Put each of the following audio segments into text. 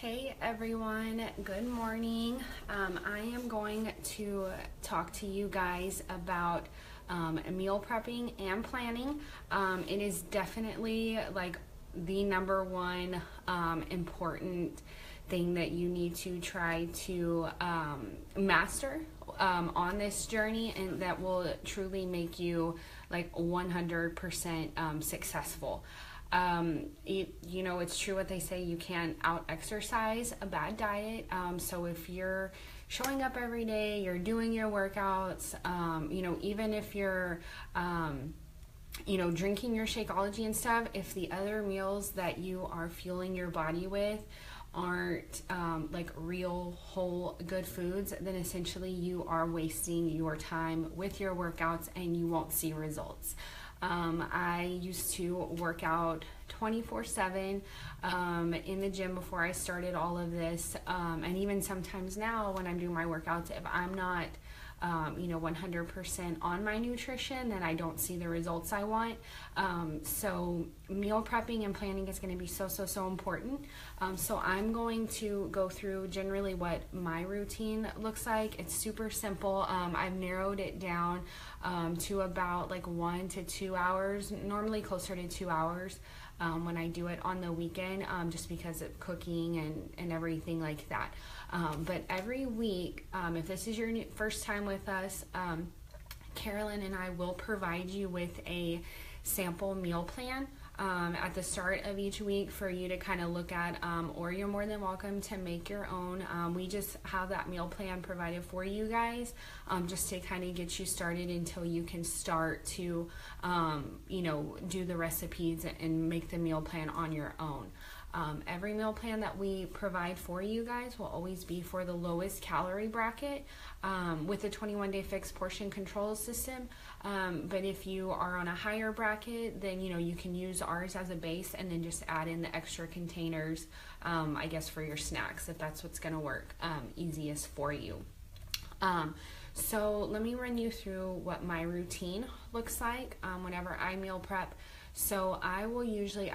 Hey everyone, good morning. I am going to talk to you guys about meal prepping and planning. It is definitely like the number one important thing that you need to try to master on this journey, and that will truly make you like 100% successful. It's true what they say, you can't out exercise a bad diet. So if you're showing up every day, you're doing your workouts, even if you're, drinking your Shakeology and stuff, if the other meals that you are fueling your body with aren't like real whole good foods, then essentially you are wasting your time with your workouts and you won't see results. I used to work out 24/7 in the gym before I started all of this, and even sometimes now when I'm doing my workouts, if I'm not 100% on my nutrition, then I don't see the results I want. So meal prepping and planning is going to be so important. So I'm going to go through generally what my routine looks like. It's super simple. I've narrowed it down to about like 1 to 2 hours, normally closer to 2 hours when I do it on the weekend, just because of cooking and everything like that. But every week, if this is your first time with us, Carolyn and I will provide you with a sample meal plan at the start of each week for you to kind of look at, or you're more than welcome to make your own. We just have that meal plan provided for you guys, just to kind of get you started until you can start to, do the recipes and make the meal plan on your own. Every meal plan that we provide for you guys will always be for the lowest calorie bracket with the 21-day fixed portion control system. But if you are on a higher bracket, then you can use ours as a base and then just add in the extra containers, I guess, for your snacks, if that's what's going to work easiest for you. So let me run you through what my routine looks like whenever I meal prep. So I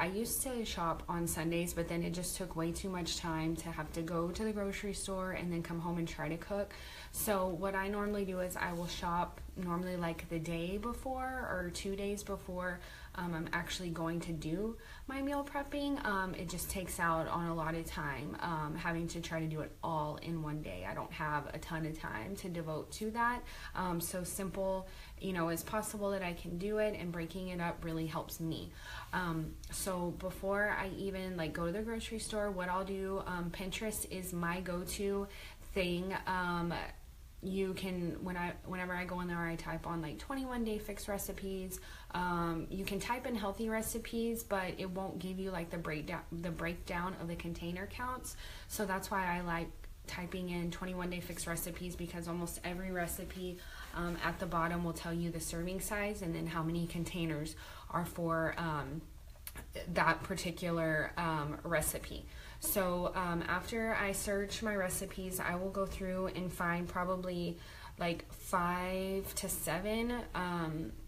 used to shop on Sundays, but then it just took way too much time to have to go to the grocery store and then come home and try to cook. So what I normally do is I will shop normally like the day before or 2 days before I'm actually going to do my meal prepping. It just takes out on a lot of time, having to try to do it all in one day. I don't have a ton of time to devote to that. So simple, as possible that I can do it, and breaking it up really helps me. So before I even go to the grocery store, what I'll do, Pinterest is my go-to thing. You can, whenever I go in there, I type on 21-day fixed recipes. You can type in healthy recipes, but it won't give you the breakdown of the container counts. So that's why I like typing in 21-day fixed recipes, because almost every recipe at the bottom will tell you the serving size and then how many containers are for that particular recipe. So after I search my recipes, I will go through and find probably 5 to 7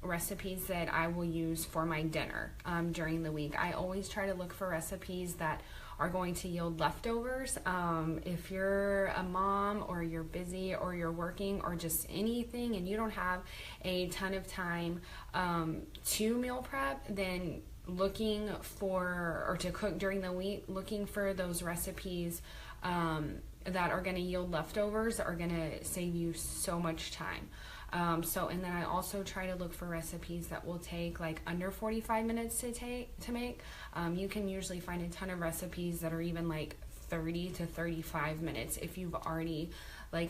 recipes that I will use for my dinner during the week. I always try to look for recipes that are going to yield leftovers. If you're a mom or you're busy or you're working or just anything and you don't have a ton of time to meal prep, then looking for, or to cook during the week, looking for those recipes that are going to yield leftovers are going to save you so much time. And then I also try to look for recipes that will take under 45 minutes to make. You can usually find a ton of recipes that are even 30 to 35 minutes if you've already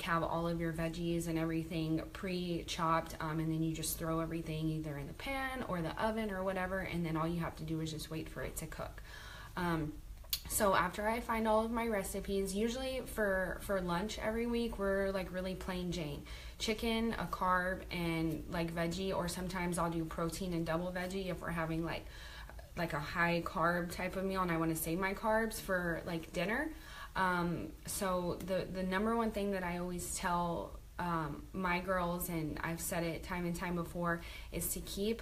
have all of your veggies and everything pre-chopped, and then you just throw everything either in the pan or the oven or whatever, and then all you have to do is just wait for it to cook. So after I find all of my recipes, usually for lunch every week, we're really plain Jane. Chicken, a carb, and veggie, or sometimes I'll do protein and double veggie if we're having a high carb type of meal and I want to save my carbs for dinner. So the number one thing that I always tell my girls, and I've said it time and time before, is to keep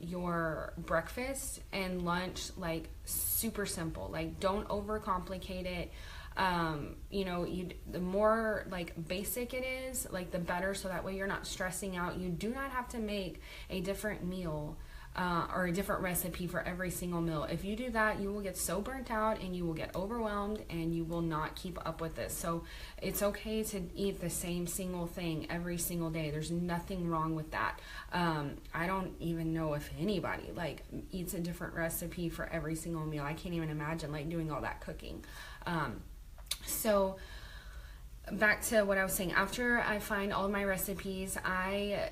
your breakfast and lunch super simple. Don't overcomplicate it. You know, the more like basic it is, like the better, so that way you're not stressing out. You do not have to make a different meal or a different recipe for every single meal. If you do that, you will get so burnt out and you will get overwhelmed and you will not keep up with this. So it's okay to eat the same single thing every single day. There's nothing wrong with that. I don't even know if anybody like eats a different recipe for every single meal. I can't even imagine like doing all that cooking. So back to what I was saying, after I find all of my recipes, I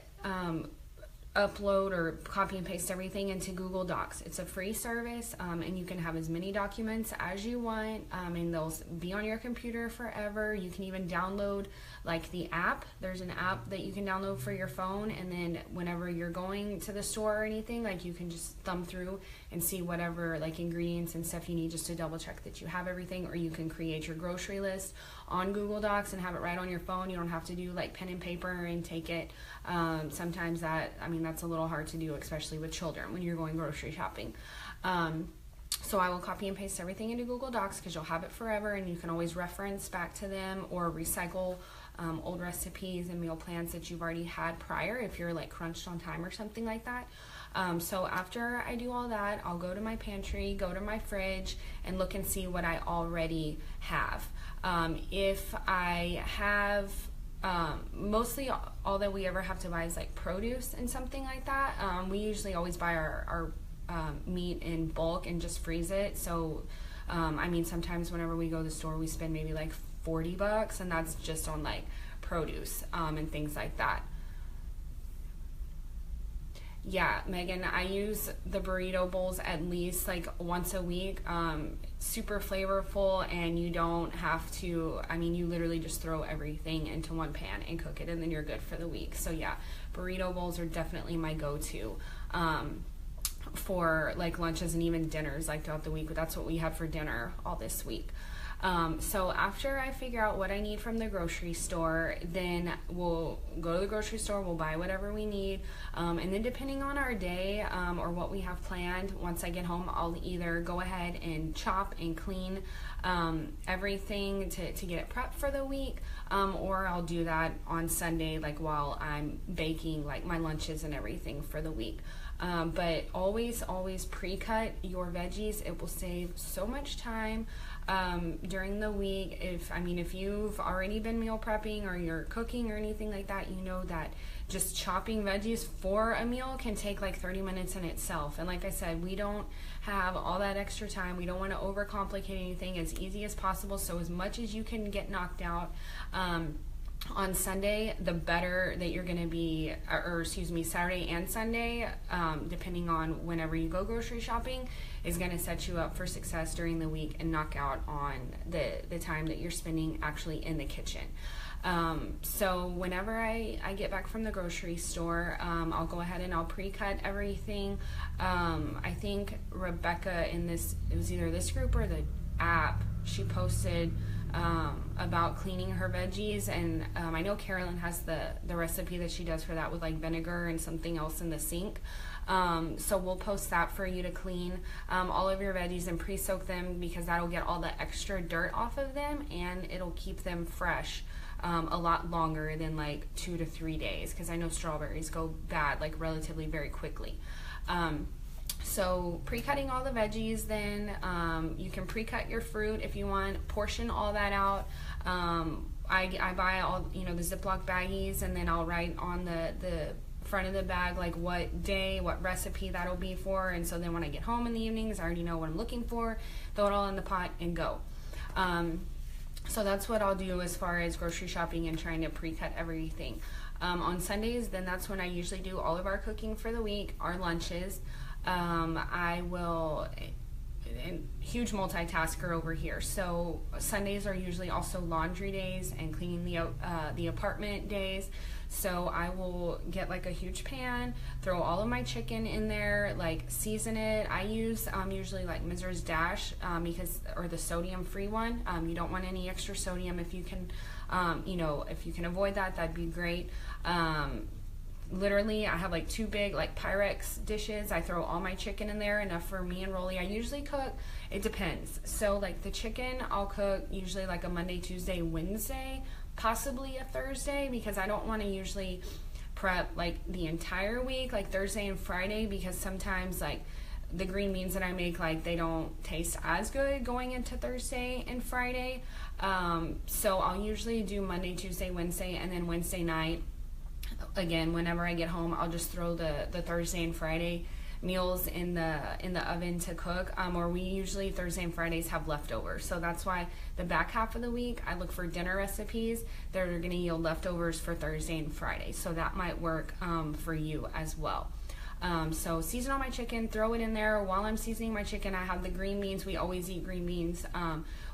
upload or copy and paste everything into Google Docs. It's a free service, and you can have as many documents as you want, and they'll be on your computer forever. You can even download like the app. There's an app that you can download for your phone, and then whenever you're going to the store or anything, like you can just thumb through and see whatever like ingredients and stuff you need, just to double check that you have everything. Or you can create your grocery list on Google Docs and have it right on your phone. You don't have to do like pen and paper and take it. Sometimes that's a little hard to do, especially with children when you're going grocery shopping. So I will copy and paste everything into Google Docs because you'll have it forever, and you can always reference back to them or recycle old recipes and meal plans that you've already had prior if you're like crunched on time or something like that. So after I do all that, I'll go to my pantry, go to my fridge, and look and see what I already have. If I have mostly all that we ever have to buy is like produce and something like that. We usually always buy our meat in bulk and just freeze it. So sometimes whenever we go to the store, we spend maybe like $40, and that's just on like produce and things like that. Yeah, Megan, I use the burrito bowls at least like once a week. Super flavorful, and you don't have to, you literally just throw everything into one pan and cook it, and then you're good for the week. So yeah, burrito bowls are definitely my go-to for like lunches and even dinners like throughout the week. That's what we had for dinner all this week. So after I figure out what I need from the grocery store, then we'll go to the grocery store, we'll buy whatever we need, and then depending on our day or what we have planned, once I get home, I'll either go ahead and chop and clean everything to get it prepped for the week, or I'll do that on Sunday, like while I'm baking like my lunches and everything for the week. But always pre-cut your veggies. It will save so much time during the week. If you've already been meal prepping or you're cooking or anything like that, you know that just chopping veggies for a meal can take like 30 minutes in itself. And like I said, we don't have all that extra time. We don't want to overcomplicate anything, as easy as possible. So as much as you can get knocked out on Sunday, the better that you're going to be, Saturday and Sunday, depending on whenever you go grocery shopping, is going to set you up for success during the week and knock out on the time that you're spending actually in the kitchen. So whenever I get back from the grocery store, I'll go ahead and I'll pre-cut everything. I think Rebecca it was either this group or the app, she posted about cleaning her veggies, and I know Carolyn has the recipe that she does for that with like vinegar and something else in the sink. So we'll post that for you to clean all of your veggies and pre-soak them, because that'll get all the extra dirt off of them, and it'll keep them fresh a lot longer than like 2 to 3 days, because I know strawberries go bad like relatively very quickly. So pre-cutting all the veggies, then you can pre-cut your fruit if you want, portion all that out. I buy all the Ziploc baggies, and then I'll write on the front of the bag like what day, what recipe that'll be for, and so then when I get home in the evenings, I already know what I'm looking for, throw it all in the pot and go. So that's what I'll do as far as grocery shopping and trying to pre-cut everything. On Sundays, then that's when I usually do all of our cooking for the week, our lunches. I will, huge multitasker over here. So Sundays are usually also laundry days and cleaning the apartment days. So I will get like a huge pan, throw all of my chicken in there, like season it. I use usually like Mrs. Dash or the sodium-free one. You don't want any extra sodium. If you can, if you can avoid that, that'd be great. literally I have like 2 big like Pyrex dishes. I throw all my chicken in there, enough for me and Rolly. I usually cook, it depends. So like the chicken, I'll cook usually like a Monday, Tuesday, Wednesday, possibly a Thursday, because I don't want to usually prep like the entire week, like Thursday and Friday, because sometimes like the green beans that I make, like they don't taste as good going into Thursday and Friday. So I'll usually do Monday, Tuesday, Wednesday, and then Wednesday night, again, whenever I get home, I'll just throw the Thursday and Friday meals in the oven to cook, or we usually Thursday and Fridays have leftovers. So that's why the back half of the week I look for dinner recipes that are going to yield leftovers for Thursday and Friday. So that might work for you as well. So season all my chicken, throw it in there. While I'm seasoning my chicken, I have the green beans. We always eat green beans.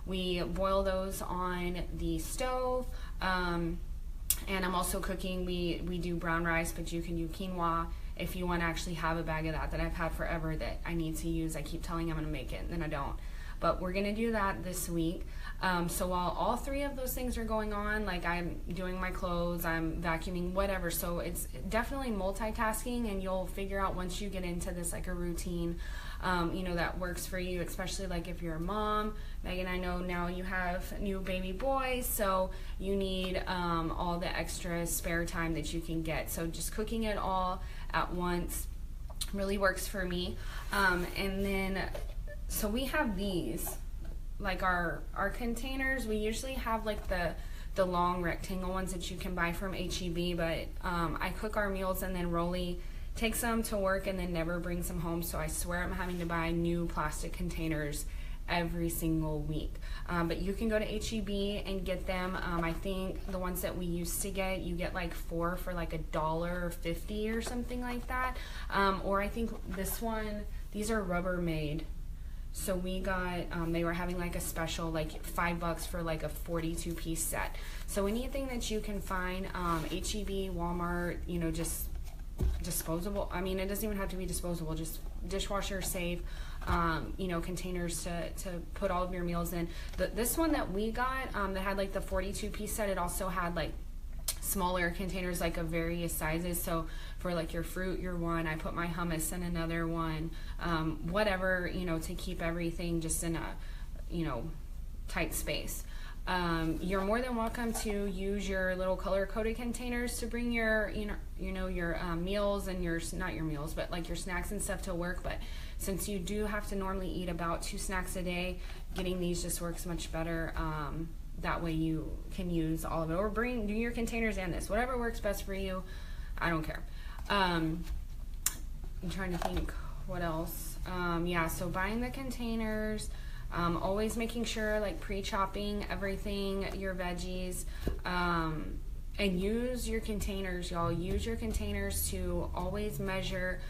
We boil those on the stove. And I'm also cooking, we do brown rice, but you can do quinoa if you want to actually have a bag of that I've had forever that I need to use. I keep telling I'm going to make it, and then I don't. But we're going to do that this week. So while all 3 of those things are going on, like I'm doing my clothes, I'm vacuuming, whatever. So it's definitely multitasking, and you'll figure out once you get into this like a routine, that works for you, especially like if you're a mom. Megan, I know now you have new baby boys, so you need all the extra spare time that you can get. So just cooking it all at once really works for me. And then, so we have these, like our containers. We usually have like the long rectangle ones that you can buy from HEB, but I cook our meals and then Rolly takes them to work and then never brings them home. So I swear I'm having to buy new plastic containers every single week. But you can go to HEB and get them. I think the ones that we used to get, you get like 4 for like $1.50 or something like that. Or I think this one, these are Rubbermaid. So we got, they were having like a special, like $5 for like a 42-piece set. So anything that you can find, HEB, Walmart, just disposable. I mean, it doesn't even have to be disposable, just dishwasher safe, containers to put all of your meals in. This one that we got, that had like the 42-piece set, it also had like smaller containers like of various sizes. So for like your fruit, your one, I put my hummus in another one, whatever, to keep everything just in a, tight space. You're more than welcome to use your little color-coded containers to bring your, your meals and not your meals, but like your snacks and stuff to work. But since you do have to normally eat about 2 snacks a day, getting these just works much better. That way you can use all of it, or do your containers and this, whatever works best for you. I don't care. I'm trying to think what else. So buying the containers, always making sure like pre-chopping everything, your veggies, and use your containers, y'all. Use your containers to always measure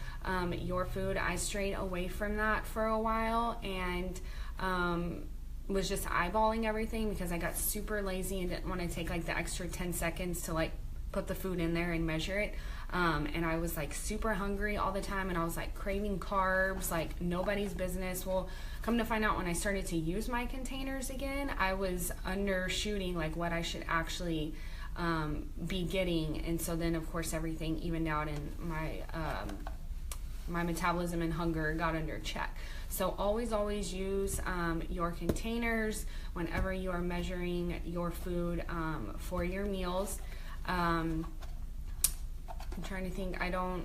your food. I strayed away from that for a while and was just eyeballing everything because I got super lazy and didn't want to take like the extra 10 seconds to like put the food in there and measure it. And I was like super hungry all the time, and I was like craving carbs like nobody's business. Well, come to find out, when I started to use my containers again, I was undershooting like what I should actually be getting. And so then of course everything evened out, and my metabolism and hunger got under check. So always use your containers whenever you are measuring your food for your meals. I'm trying to think. I don't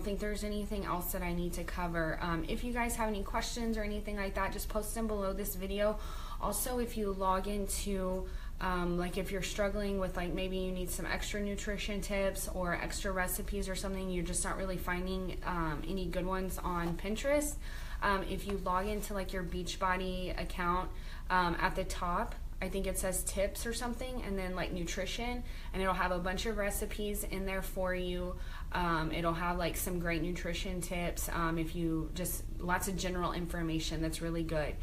think there's anything else that I need to cover. If you guys have any questions or anything like that, just post them below this video. Also, if you log into like if you're struggling with like maybe you need some extra nutrition tips or extra recipes or something, you're just not really finding any good ones on Pinterest, if you log into like your Beachbody account, at the top I think it says tips or something, and then like nutrition, and it'll have a bunch of recipes in there for you. It'll have like some great nutrition tips, if you just lots of general information that's really good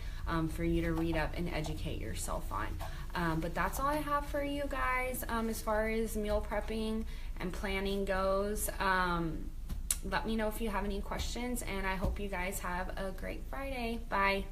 for you to read up and educate yourself on. But that's all I have for you guys as far as meal prepping and planning goes. Let me know if you have any questions, and I hope you guys have a great Friday. Bye.